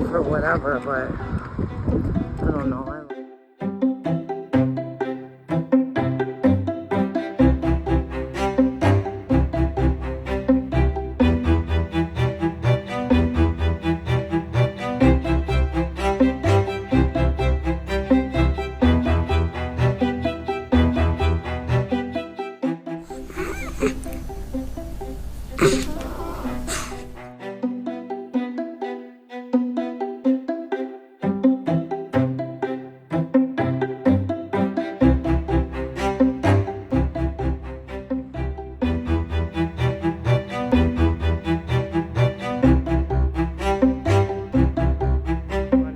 for whatever, but I don't know.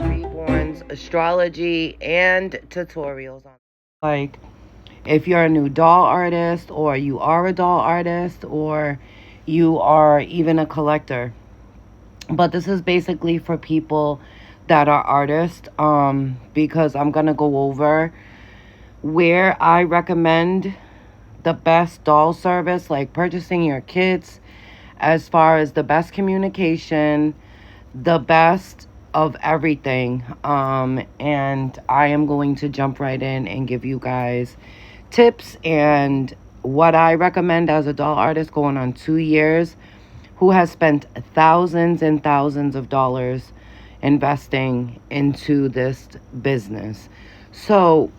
Reborn's astrology and tutorials on, like, if you're a new doll artist, or you are a doll artist, or you are even a collector. But this is basically for people that are artists, because I'm gonna go over where I recommend the best doll service, like purchasing your kits, as far as the best communication, the best of everything. And I am going to jump right in and give you guys tips and what I recommend as a doll artist going on 2 years, who has spent thousands and thousands of dollars investing into this business. So,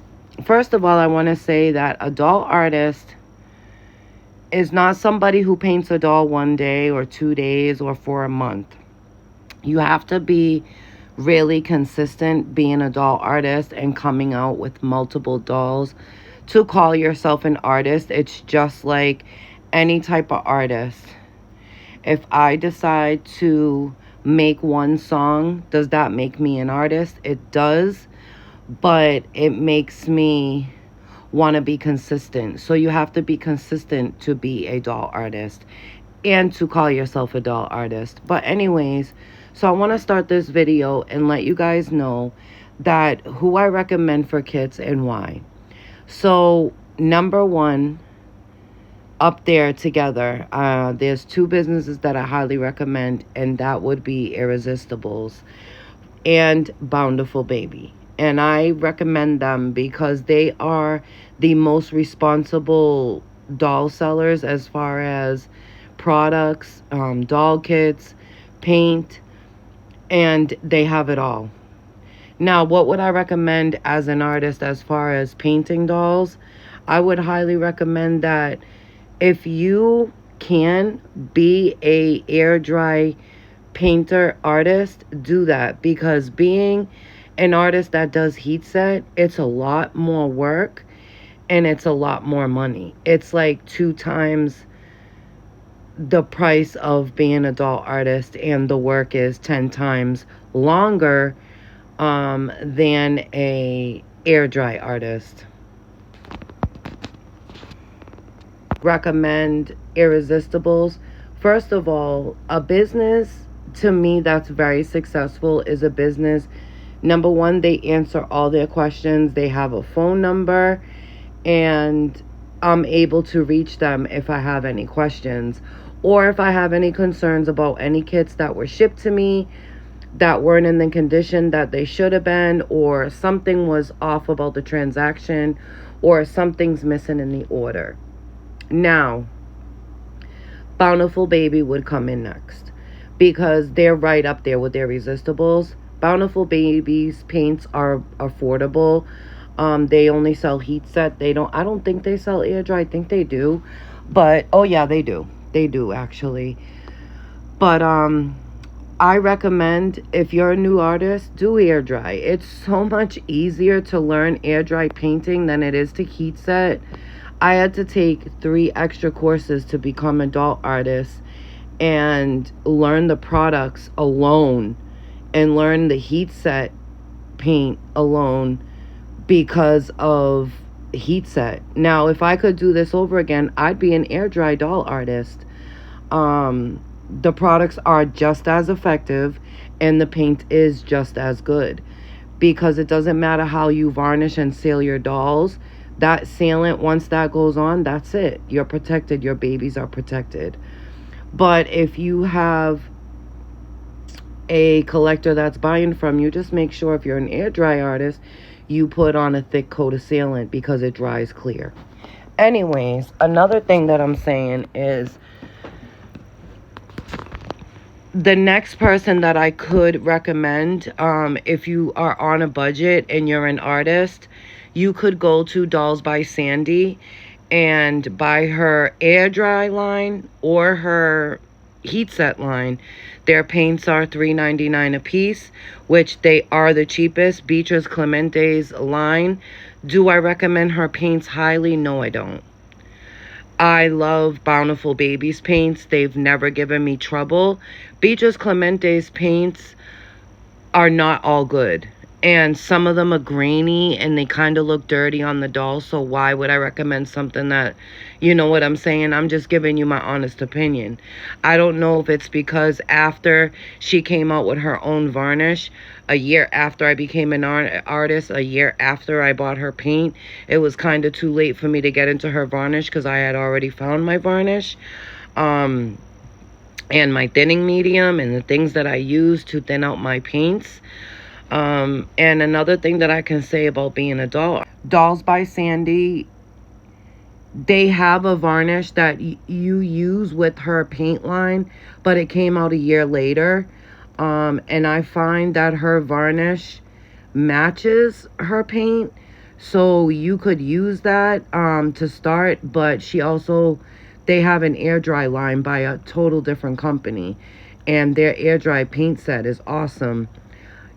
first of all, I want to say that a doll artist is not somebody who paints a doll one day or 2 days or for a month. You have to be really consistent being a doll artist and coming out with multiple dolls to call yourself an artist. It's just like any type of artist. If I decide to make one song, does that make me an artist? It does, but it makes me want to be consistent. So you have to be consistent to be a doll artist and to call yourself a doll artist. But anyways, so I want to start this video and let you guys know that who I recommend for kits and why. So number one, up there together, there's 2 businesses that I highly recommend, and that would be Irresistibles and Bountiful Baby. And I recommend them because they are the most responsible doll sellers as far as products, doll kits, paint, and they have it all. Now, what would I recommend as an artist as far as painting dolls? I would highly recommend that if you can be a air dry painter artist, do that, because being an artist that does heat set, it's a lot more work and it's a lot more money. It's like 2 times the price of being a doll artist, and the work is 10 times longer than a air dry artist. Recommend Irresistibles. First of all, a business to me that's very successful is a business, number one, they answer all their questions. They have a phone number, and I'm able to reach them if I have any questions, or if I have any concerns about any kits that were shipped to me that weren't in the condition that they should have been, or something was off about the transaction, or something's missing in the order. Now, Bountiful Baby would come in next because they're right up there with their Irresistibles. Bountiful Baby's paints are affordable. They only sell heat set. I don't think they sell air dry. I think they do. But, oh yeah, they do. They do, actually. But, I recommend, if you're a new artist, do air dry. It's so much easier to learn air dry painting than it is to heat set. I had to take 3 extra courses to become a doll artist and learn the products alone and learn the heat set paint alone because of heat set. Now, if I could do this over again, I'd be an air dry doll artist. The products are just as effective and the paint is just as good, because it doesn't matter how you varnish and seal your dolls. That sealant, once that goes on, that's it. You're protected. Your babies are protected. But if you have a collector that's buying from you, just make sure if you're an air dry artist, you put on a thick coat of sealant because it dries clear. Anyways, another thing that I'm saying is the next person that I could recommend, if you are on a budget and you're an artist, you could go to Dolls by Sandy and buy her air dry line or her heat set line. Their paints are $3.99 a piece, which they are the cheapest. Beatrice Clemente's line. Do I recommend her paints highly? No, I don't. I love Bountiful Babies paints. They've never given me trouble. Beatrice Clemente's paints are not all good. And some of them are grainy and they kind of look dirty on the doll. So why would I recommend something that, you know what I'm saying? I'm just giving you my honest opinion. I don't know if it's because after she came out with her own varnish, a year after I became an artist, a year after I bought her paint, it was kind of too late for me to get into her varnish because I had already found my varnish. And my thinning medium and the things that I use to thin out my paints. And another thing that I can say about being a doll, Dolls by Sandy, they have a varnish that you use with her paint line, but it came out a year later. And I find that her varnish matches her paint. So you could use that to start, but they have an air dry line by a total different company. And their air dry paint set is awesome.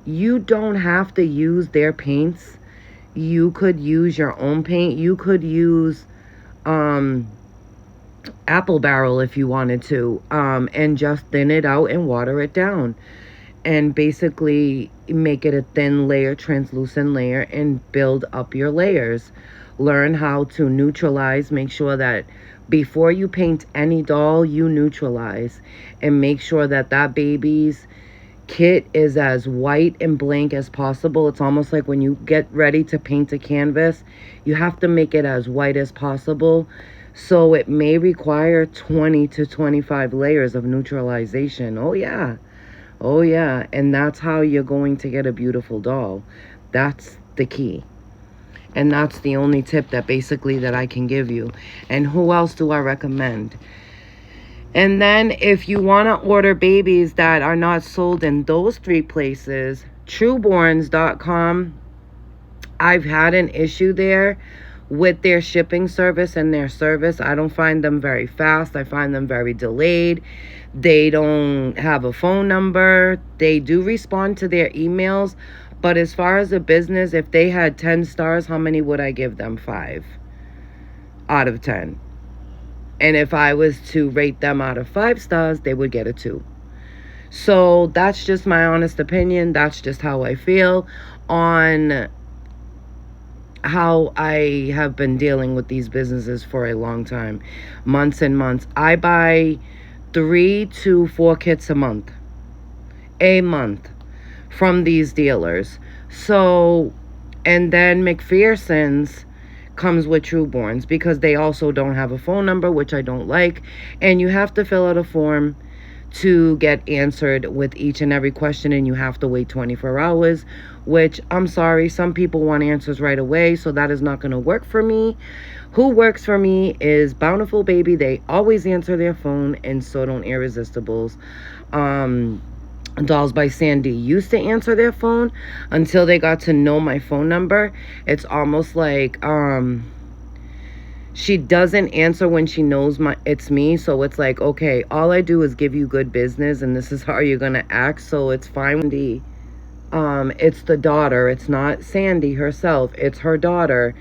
You don't have to use their paints. You could use your own paint. You could use apple barrel if you wanted to, and just thin it out and water it down. And basically make it a thin layer, translucent layer, and build up your layers. Learn how to neutralize. Make sure that before you paint any doll, you neutralize. And make sure that that baby's kit is as white and blank as possible. It's almost like when you get ready to paint a canvas, you have to make it as white as possible. So it may require 20 to 25 layers of neutralization. Oh yeah. Oh yeah. And that's how you're going to get a beautiful doll. That's the key. And that's the only tip that I can give you. And who else do I recommend? And then if you want to order babies that are not sold in those three places, trueborns.com, I've had an issue there with their shipping service and their service. I don't find them very fast. I find them very delayed. They don't have a phone number. They do respond to their emails. But as far as a business, if they had 10 stars, how many would I give them? 5 out of 10. And if I was to rate them out of 5 stars, they would get a 2. So that's just my honest opinion. That's just how I feel on how I have been dealing with these businesses for a long time. Months and months. I buy 3 to 4 kits a month from these dealers. So, and then McPherson's comes with Trueborns because they also don't have a phone number, which I don't like. And you have to fill out a form to get answered with each and every question, and you have to wait 24 hours, which I'm sorry, some people want answers right away, so that is not going to work for me. Who works for me is Bountiful Baby. They always answer their phone, and so don't Irresistibles. Dolls by Sandy used to answer their phone until they got to know my phone number. It's almost like she doesn't answer when she knows it's me. So it's like, okay, all I do is give you good business and this is how you're gonna act, so it's fine. It's the daughter. It's not Sandy herself. It's her daughter.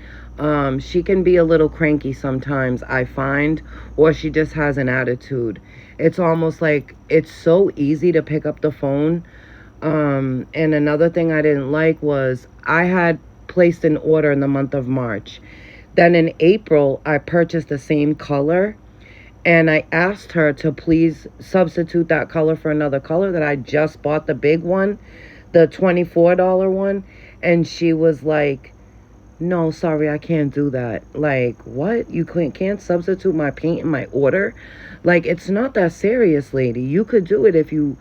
She can be a little cranky sometimes, I find, or she just has an attitude. It's almost like it's so easy to pick up the phone. And another thing I didn't like was I had placed an order in the month of March. Then in April, I purchased the same color. And I asked her to please substitute that color for another color that I just bought, the big one, the $24 one. And she was like, no, sorry, I can't do that. Like, what? You can't substitute my paint in my order? Like, it's not that serious, lady. You could do it if you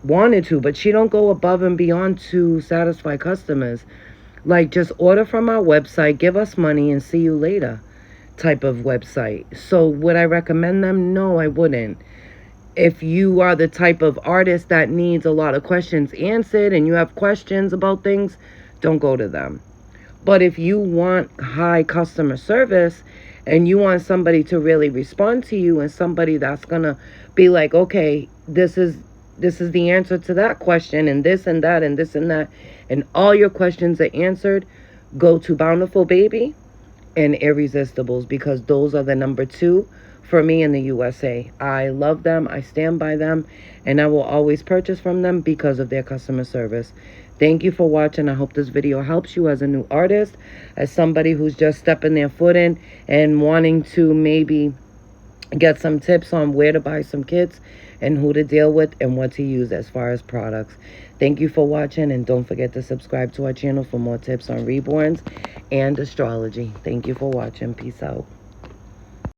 wanted to, but she don't go above and beyond to satisfy customers. Like, just order from our website, give us money, and see you later type of website. So would I recommend them? No, I wouldn't. If you are the type of artist that needs a lot of questions answered and you have questions about things, don't go to them. But if you want high customer service and you want somebody to really respond to you, and somebody that's going to be like, okay, this is the answer to that question, and this and that and this and that, and all your questions are answered, go to Bountiful Baby and Irresistibles, because those are the number 2 for me in the USA. I love them, I stand by them, and I will always purchase from them because of their customer service. Thank you for watching. I hope this video helps you as a new artist, as somebody who's just stepping their foot in and wanting to maybe get some tips on where to buy some kits and who to deal with and what to use as far as products. Thank you for watching, and don't forget to subscribe to our channel for more tips on reborns and astrology. Thank you for watching. Peace out.